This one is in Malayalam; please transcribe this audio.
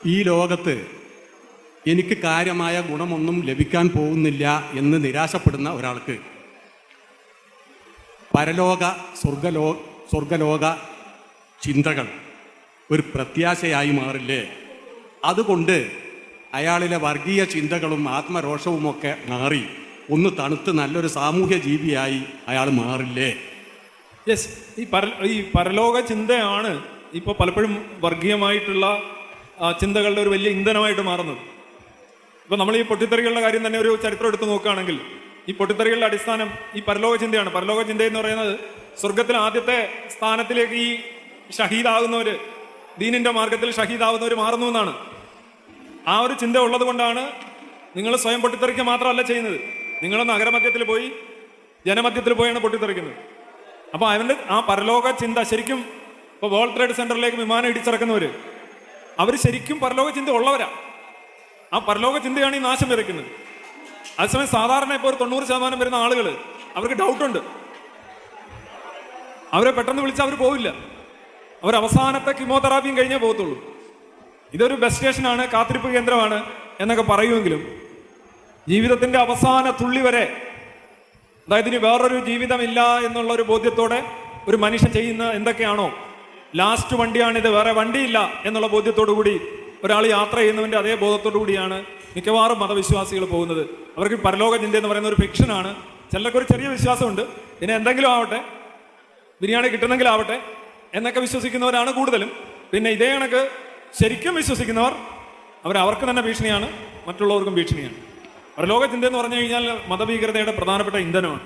ഈ ലോകത്ത് എനിക്ക് കാര്യമായ ഗുണമൊന്നും ലഭിക്കാൻ പോകുന്നില്ല എന്ന് നിരാശപ്പെടുന്ന ഒരാൾക്ക് പരലോക സ്വർഗലോക ചിന്തകൾ ഒരു പ്രത്യാശയായി മാറില്ലേ? അതുകൊണ്ട് അയാളിലെ വർഗീയ ചിന്തകളും ആത്മരോഷവുമൊക്കെ മാറി ഒന്ന് തണുത്ത് നല്ലൊരു സാമൂഹ്യ ജീവിയായി അയാൾ മാറില്ലേ? യെസ്, ഈ പരലോക ചിന്തയാണ് ഇപ്പോൾ പലപ്പോഴും വർഗീയമായിട്ടുള്ള ചിന്തകളുടെ ഒരു വലിയ ഇന്ധനമായിട്ട് മാറുന്നത്. ഇപ്പോൾ നമ്മൾ ഈ പൊട്ടിത്തെറികളുടെ കാര്യം തന്നെ ഒരു ചരിത്രം എടുത്ത് നോക്കുകയാണെങ്കിൽ ഈ പൊട്ടിത്തെറികളുടെ അടിസ്ഥാനം ഈ പരലോക ചിന്തയാണ്. പരലോക ചിന്ത എന്ന് പറയുന്നത് സ്വർഗത്തിൽ ആദ്യത്തെ സ്ഥാനത്തിലേക്ക് ഈ ഷഹീദാകുന്നവർ, ദീനിന്റെ മാർഗത്തിൽ ഷഹീദാകുന്നവർ മാറുന്നു എന്നാണ്. ആ ഒരു ചിന്ത ഉള്ളത് കൊണ്ടാണ് നിങ്ങൾ സ്വയം പൊട്ടിത്തെറിക്കുക മാത്രമല്ല ചെയ്യുന്നത്, നിങ്ങൾ നഗരമധ്യത്തിൽ പോയി ജനമധ്യത്തിൽ പോയാണ് പൊട്ടിത്തെറിക്കുന്നത്. അപ്പോൾ അവൻ്റെ ആ പരലോക ചിന്ത ശരിക്കും ഇപ്പോൾ വേൾഡ് ട്രേഡ് സെന്ററിലേക്ക് വിമാനം ഇടിച്ചിറക്കുന്നവർ അവർ ശരിക്കും പരലോക ചിന്ത ഉള്ളവരാ. ആ പരലോക ചിന്തയാണ് ഈ നാശം വിതയ്ക്കുന്നത്. അതേസമയം സാധാരണ ഇപ്പോൾ ഒരു 90% വരുന്ന ആളുകൾ അവർക്ക് ഡൗട്ടുണ്ട്. അവരെ പെട്ടെന്ന് വിളിച്ചാൽ അവർ പോവില്ല. അവർ അവസാനത്തെ കീമോതെറാപ്പിയും കഴിഞ്ഞേ പോകത്തുള്ളൂ. ഇതൊരു ബസ് സ്റ്റേഷനാണ്, കാത്തിരിപ്പ് കേന്ദ്രമാണ് എന്നൊക്കെ പറയുമെങ്കിലും ജീവിതത്തിന്റെ അവസാന തുള്ളി വരെ, അതായത് ഇനി വേറൊരു ജീവിതമില്ല എന്നുള്ള ഒരു ബോധ്യത്തോടെ ഒരു മനുഷ്യൻ ചെയ്യുന്ന എന്തൊക്കെയാണോ, ലാസ്റ്റ് വണ്ടിയാണിത്, വേറെ വണ്ടിയില്ല എന്നുള്ള ബോധ്യത്തോടു കൂടി ഒരാൾ യാത്ര ചെയ്യുന്നതിൻ്റെ അതേ ബോധത്തോടു കൂടിയാണ് മിക്കവാറും മതവിശ്വാസികൾ പോകുന്നത്. അവർക്ക് പരലോക ചിന്ത എന്ന് പറയുന്ന ഒരു ഫിക്ഷനാണ്. ചിലർക്ക് ഒരു ചെറിയ വിശ്വാസമുണ്ട്, പിന്നെ എന്തെങ്കിലും ആവട്ടെ, ബിരിയാണി കിട്ടുന്നെങ്കിലാവട്ടെ എന്നൊക്കെ വിശ്വസിക്കുന്നവരാണ് കൂടുതലും. പിന്നെ ഇതേ കണക്ക് ശരിക്കും വിശ്വസിക്കുന്നവർ അവർക്ക് തന്നെ ഭീഷണിയാണ്, മറ്റുള്ളവർക്കും ഭീഷണിയാണ്. പരലോക ചിന്ത എന്ന് പറഞ്ഞു കഴിഞ്ഞാൽ മതഭീകരതയുടെ പ്രധാനപ്പെട്ട ഇന്ധനമാണ്.